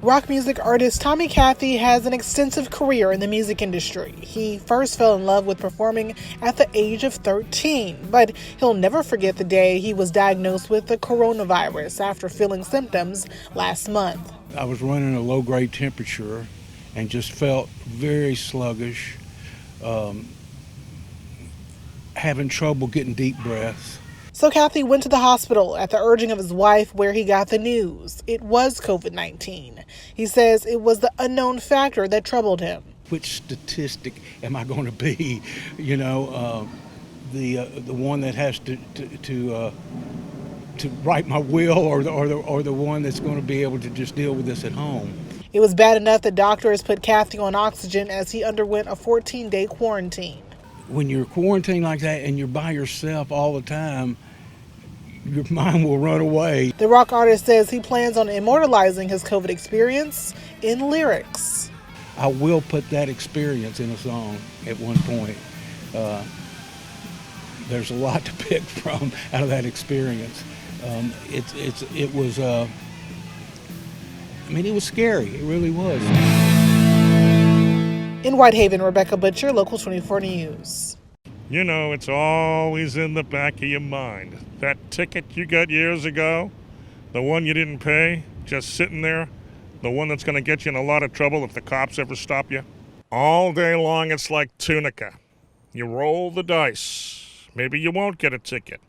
Rock music artist Tommy Cathy has an extensive career in the music industry. He first fell in love with performing at the age of 13, but he'll never forget the day he was diagnosed with the coronavirus after feeling symptoms last month. I was running a low-grade temperature and just felt very sluggish, having trouble getting deep breaths. So Cathy went to the hospital at the urging of his wife, where he got the news. It was COVID-19. He says it was the unknown factor that troubled him. Which statistic am I going to be? The one that has to write my will, or the one that's going to be able to just deal with this at home. It was bad enough that doctors put Cathy on oxygen as he underwent a 14-day quarantine. When you're quarantined like that and you're by yourself all the time, your mind will run away. The rock artist says he plans on immortalizing his COVID experience in lyrics. I will put that experience in a song at one point. There's a lot to pick from out of that experience. It was scary. It really was. In Whitehaven, Rebecca Butcher, Local 24 News. You know, it's always in the back of your mind. That ticket you got years ago, the one you didn't pay, just sitting there, the one that's going to get you in a lot of trouble if the cops ever stop you. All day long, it's like Tunica. You roll the dice. Maybe you won't get a ticket.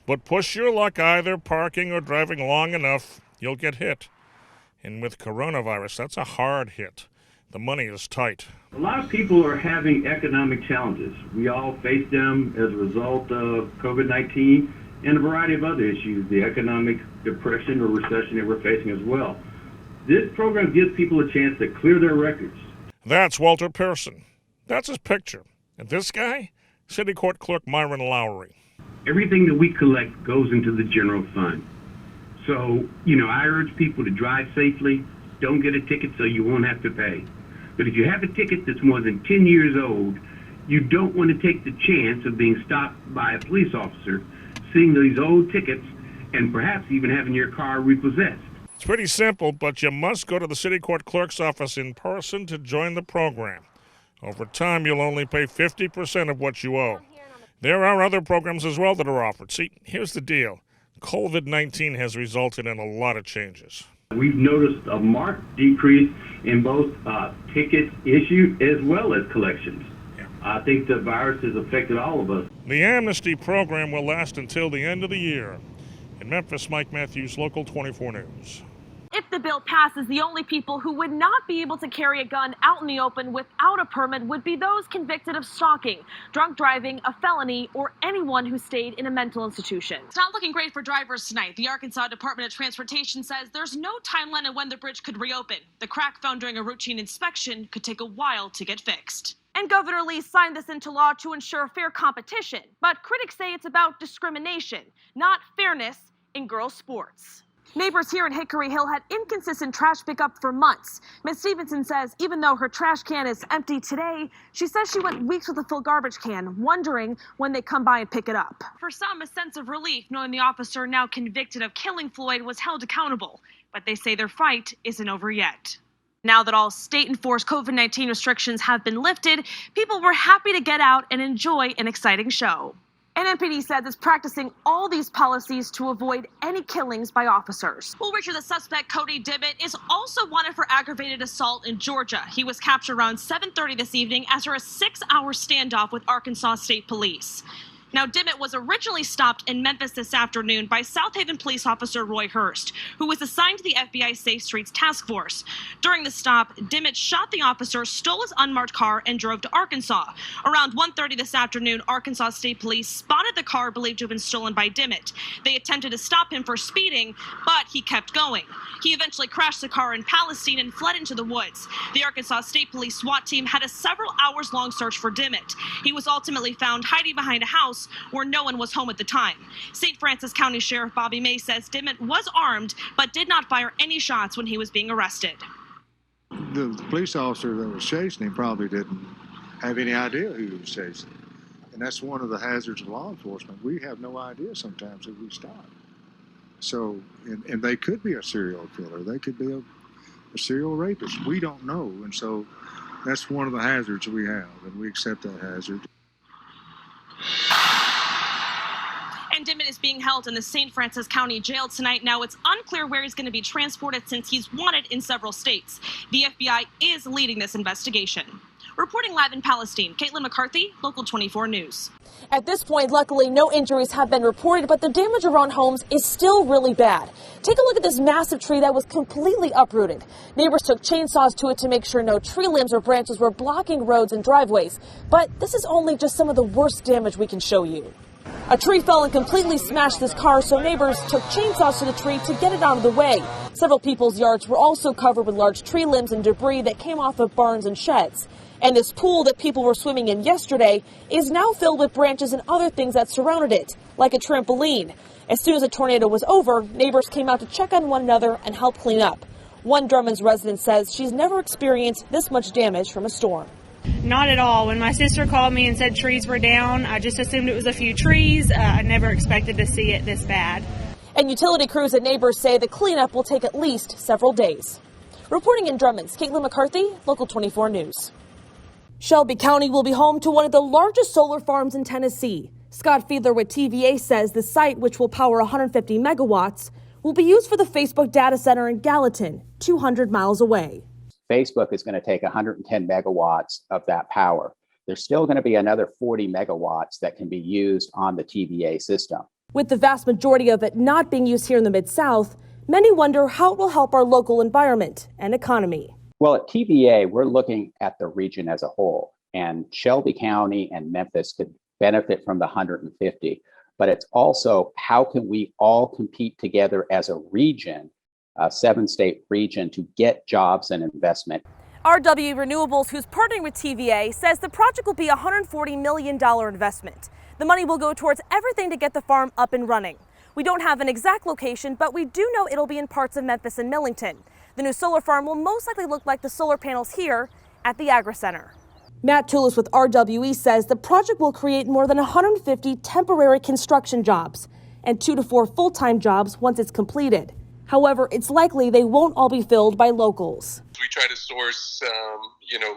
But push your luck, either parking or driving long enough, you'll get hit. And with coronavirus, that's a hard hit. The money is tight. A lot of people are having economic challenges. We all face them as a result of COVID-19 and a variety of other issues, the economic depression or recession that we're facing as well. This program gives people a chance to clear their records. That's Walter Pearson. That's his picture. And this guy? City Court Clerk Myron Lowry. Everything that we collect goes into the general fund. So, I urge people to drive safely. Don't get a ticket so you won't have to pay. But if you have a ticket that's more than 10 years old, you don't want to take the chance of being stopped by a police officer, seeing these old tickets, and perhaps even having your car repossessed. It's pretty simple, but you must go to the City Court Clerk's office in person to join the program. Over time, you'll only pay 50% of what you owe. There are other programs as well that are offered. See, here's the deal. COVID-19 has resulted in a lot of changes. We've noticed a marked decrease in both tickets issued as well as collections. I think the virus has affected all of us. The amnesty program will last until the end of the year. In Memphis, Mike Matthews, Local 24 News. If the bill passes, the only people who would not be able to carry a gun out in the open without a permit would be those convicted of stalking, drunk driving, a felony, or anyone who stayed in a mental institution. It's not looking great for drivers tonight. The Arkansas Department of Transportation says there's no timeline on when the bridge could reopen. The crack found during a routine inspection could take a while to get fixed. And Governor Lee signed this into law to ensure fair competition. But critics say it's about discrimination, not fairness in girls' sports. Neighbors here in Hickory Hill had inconsistent trash pickup for months. Ms. Stevenson says even though her trash can is empty today, she says she went weeks with a full garbage can, wondering when they come by and pick it up. For some, a sense of relief knowing the officer now convicted of killing Floyd was held accountable. But they say their fight isn't over yet. Now that all state-enforced COVID-19 restrictions have been lifted, people were happy to get out and enjoy an exciting show. NMPD says it's practicing all these policies to avoid any killings by officers. Well, Richard, the suspect, Cody Dimmitt, is also wanted for aggravated assault in Georgia. He was captured around 7:30 this evening after a 6-hour standoff with Arkansas State Police. Now, Dimmitt was originally stopped in Memphis this afternoon by South Haven police officer Roy Hurst, who was assigned to the FBI Safe Streets Task Force. During the stop, Dimmitt shot the officer, stole his unmarked car, and drove to Arkansas. Around 1:30 this afternoon, Arkansas State Police spotted the car believed to have been stolen by Dimmitt. They attempted to stop him for speeding, but he kept going. He eventually crashed the car in Palestine and fled into the woods. The Arkansas State Police SWAT team had a several hours-long search for Dimmitt. He was ultimately found hiding behind a house where no one was home at the time. St. Francis County Sheriff Bobby May says Dimmitt was armed but did not fire any shots when he was being arrested. The police officer that was chasing him probably didn't have any idea who he was chasing. And that's one of the hazards of law enforcement. We have no idea sometimes who we stop. So, and they could be a serial killer. They could be a serial rapist. We don't know. And so that's one of the hazards we have, and we accept that hazard. And Dimmitt is being held in the St. Francis County Jail tonight. Now, it's unclear where he's going to be transported since he's wanted in several states. The FBI is leading this investigation. Reporting live in Palestine, Caitlin McCarthy, Local 24 News. At this point, luckily, no injuries have been reported, but the damage around homes is still really bad. Take a look at this massive tree that was completely uprooted. Neighbors took chainsaws to it to make sure no tree limbs or branches were blocking roads and driveways. But this is only just some of the worst damage we can show you. A tree fell and completely smashed this car, so neighbors took chainsaws to the tree to get it out of the way. Several people's yards were also covered with large tree limbs and debris that came off of barns and sheds. And this pool that people were swimming in yesterday is now filled with branches and other things that surrounded it, like a trampoline. As soon as the tornado was over, neighbors came out to check on one another and help clean up. One Drummond's resident says she's never experienced this much damage from a storm. Not at all. When my sister called me and said trees were down, I just assumed it was a few trees. I never expected to see it this bad. And utility crews and neighbors say the cleanup will take at least several days. Reporting in Drummond's, Caitlin McCarthy, Local 24 News. Shelby County will be home to one of the largest solar farms in Tennessee. Scott Fiedler with TVA says the site, which will power 150 megawatts, will be used for the Facebook data center in Gallatin, 200 miles away. Facebook is going to take 110 megawatts of that power. There's still going to be another 40 megawatts that can be used on the TVA system. With the vast majority of it not being used here in the Mid-South, many wonder how it will help our local environment and economy. Well, at TVA, we're looking at the region as a whole, and Shelby County and Memphis could benefit from the 150. But it's also how can we all compete together as a region, a 7-state region, to get jobs and investment. RW Renewables, who's partnering with TVA, says the project will be a $140 million investment. The money will go towards everything to get the farm up and running. We don't have an exact location, but we do know it'll be in parts of Memphis and Millington. The new solar farm will most likely look like the solar panels here at the Agri Center. Matt Toulis with RWE says the project will create more than 150 temporary construction jobs and 2 to 4 full-time jobs once it's completed. However, it's likely they won't all be filled by locals. We try to source,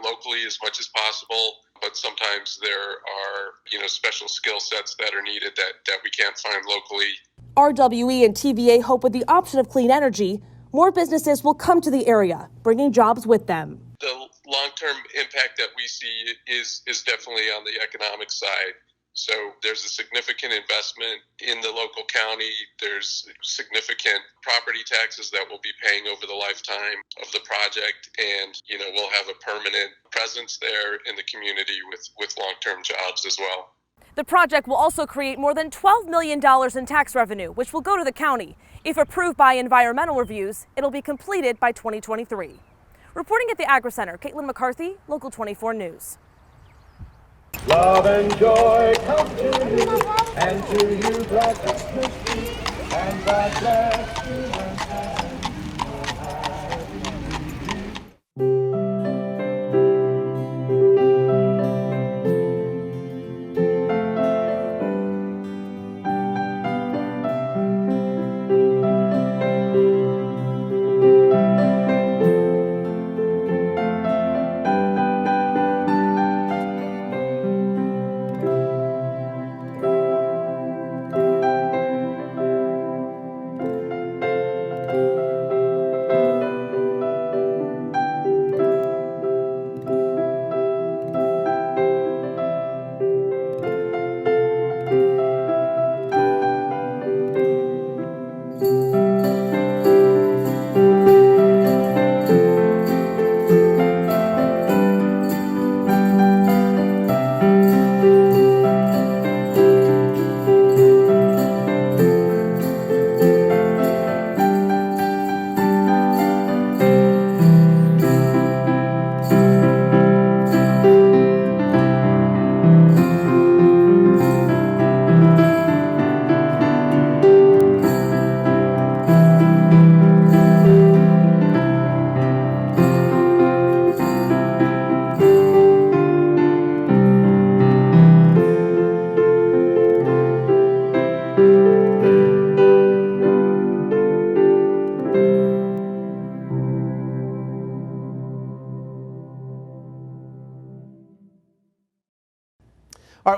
locally as much as possible, but sometimes there are, special skill sets that are needed that we can't find locally. RWE and TVA hope with the option of clean energy, more businesses will come to the area, bringing jobs with them. The long-term impact that we see is definitely on the economic side. So there's a significant investment in the local county. There's significant property taxes that we'll be paying over the lifetime of the project. And, we'll have a permanent presence there in the community with long-term jobs as well. The project will also create more than $12 million in tax revenue, which will go to the county. If approved by environmental reviews, it'll be completed by 2023. Reporting at the Agri Center, Caitlin McCarthy, Local 24 News. Love and joy come to you, and to you bless Christmas, and God bless you and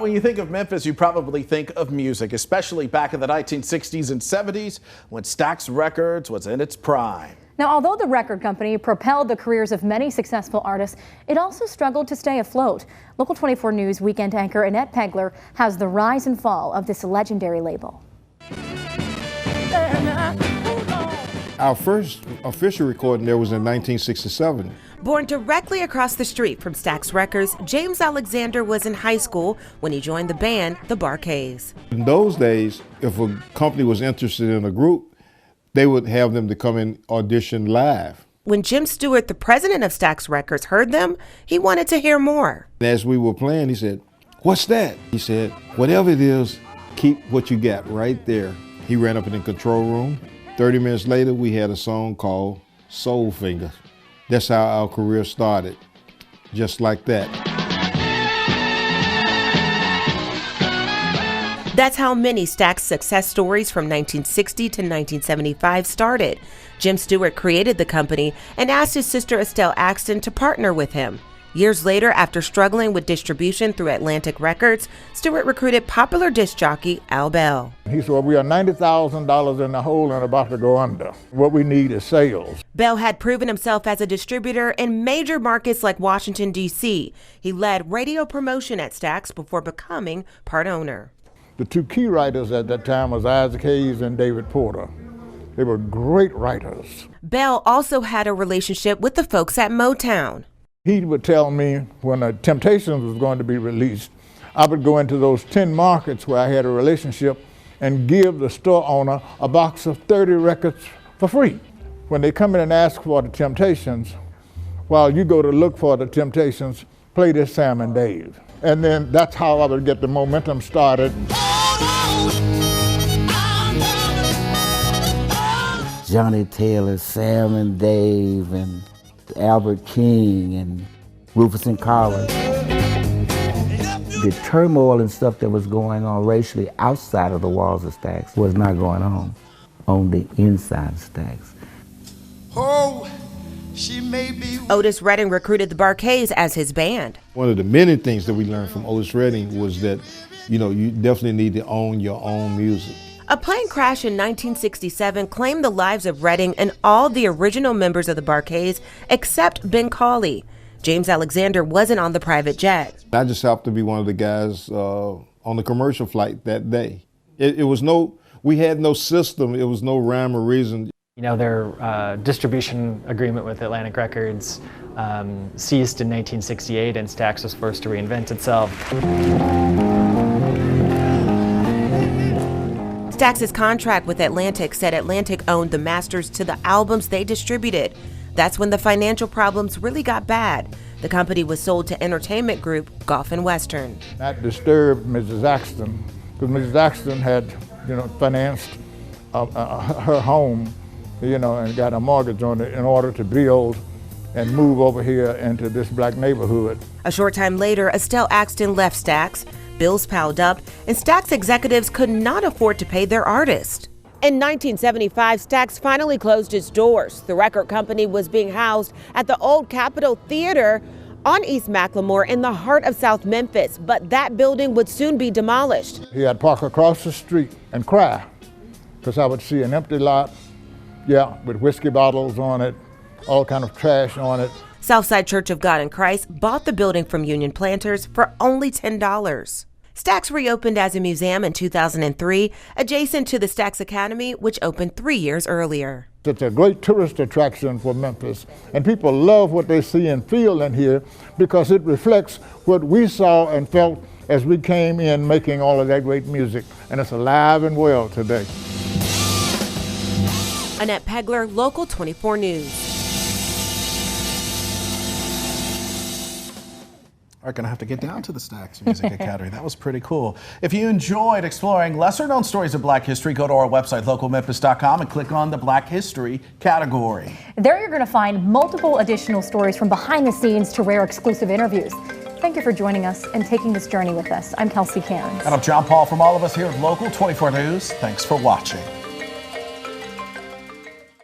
right, when you think of Memphis, you probably think of music, especially back in the 1960s and 70s when Stax Records was in its prime. Now, although the record company propelled the careers of many successful artists, it also struggled to stay afloat. Local 24 News weekend anchor Annette Pegler has the rise and fall of this legendary label. Our first official recording there was in 1967. Born directly across the street from Stax Records, James Alexander was in high school when he joined the band, the Bar-Kays. In those days, if a company was interested in a group, they would have them to come and audition live. When Jim Stewart, the president of Stax Records, heard them, he wanted to hear more. As we were playing, he said, "What's that?" He said, "Whatever it is, keep what you got right there." He ran up in the control room. 30 minutes later, we had a song called Soul Finger. That's how our career started, just like that. That's how many Stax success stories from 1960 to 1975 started. Jim Stewart created the company and asked his sister Estelle Axton to partner with him. Years later, after struggling with distribution through Atlantic Records, Stewart recruited popular disc jockey Al Bell. He said, well, we are $90,000 in the hole and about to go under. What we need is sales. Bell had proven himself as a distributor in major markets like Washington, D.C. He led radio promotion at Stax before becoming part owner. The two key writers at that time was Isaac Hayes and David Porter. They were great writers. Bell also had a relationship with the folks at Motown. He would tell me when the Temptations was going to be released, I would go into those 10 markets where I had a relationship and give the store owner a box of 30 records for free. When they come in and ask for the Temptations, while you go to look for the Temptations, play this Sam and Dave. And then that's how I would get the momentum started. Johnny Taylor, Sam and Dave, and Albert King, and Rufus and Collins. The turmoil and stuff that was going on racially outside of the walls of Stax was not going on the inside of Stax. Oh, she may be. Otis Redding recruited the Bar-Kays as his band. One of the many things that we learned from Otis Redding was that, you definitely need to own your own music. A plane crash in 1967 claimed the lives of Redding and all the original members of the Bar-Kays except Ben Cauley. James Alexander wasn't on the private jet. I just happened to be one of the guys on the commercial flight that day. We had no system, it was no rhyme or reason. Their distribution agreement with Atlantic Records ceased in 1968 and Stax was forced to reinvent itself. Stax's contract with Atlantic said Atlantic owned the masters to the albums they distributed. That's when the financial problems really got bad. The company was sold to entertainment group Golf and Western. That disturbed Mrs. Axton, because Mrs. Axton had, financed her home, and got a mortgage on it in order to build and move over here into this black neighborhood. A short time later, Estelle Axton left Stax. Bills piled up, and Stax executives could not afford to pay their artists. In 1975, Stax finally closed its doors. The record company was being housed at the old Capitol Theater on East McLemore in the heart of South Memphis, but that building would soon be demolished. He had park across the street and cry, because I would see an empty lot, with whiskey bottles on it, all kind of trash on it. Southside Church of God in Christ bought the building from union planters for only $10. Stax reopened as a museum in 2003, adjacent to the Stax Academy, which opened 3 years earlier. It's a great tourist attraction for Memphis, and people love what they see and feel in here because it reflects what we saw and felt as we came in making all of that great music, and it's alive and well today. Annette Pegler, Local 24 News. Are going to have to get down to the Stax Music Academy. That was pretty cool. If you enjoyed exploring lesser-known stories of Black history, go to our website, localmemphis.com, and click on the Black History category. There you're going to find multiple additional stories from behind the scenes to rare exclusive interviews. Thank you for joining us and taking this journey with us. I'm Kelsey Cairns. And I'm John Paul. From all of us here at Local 24 News, thanks for watching.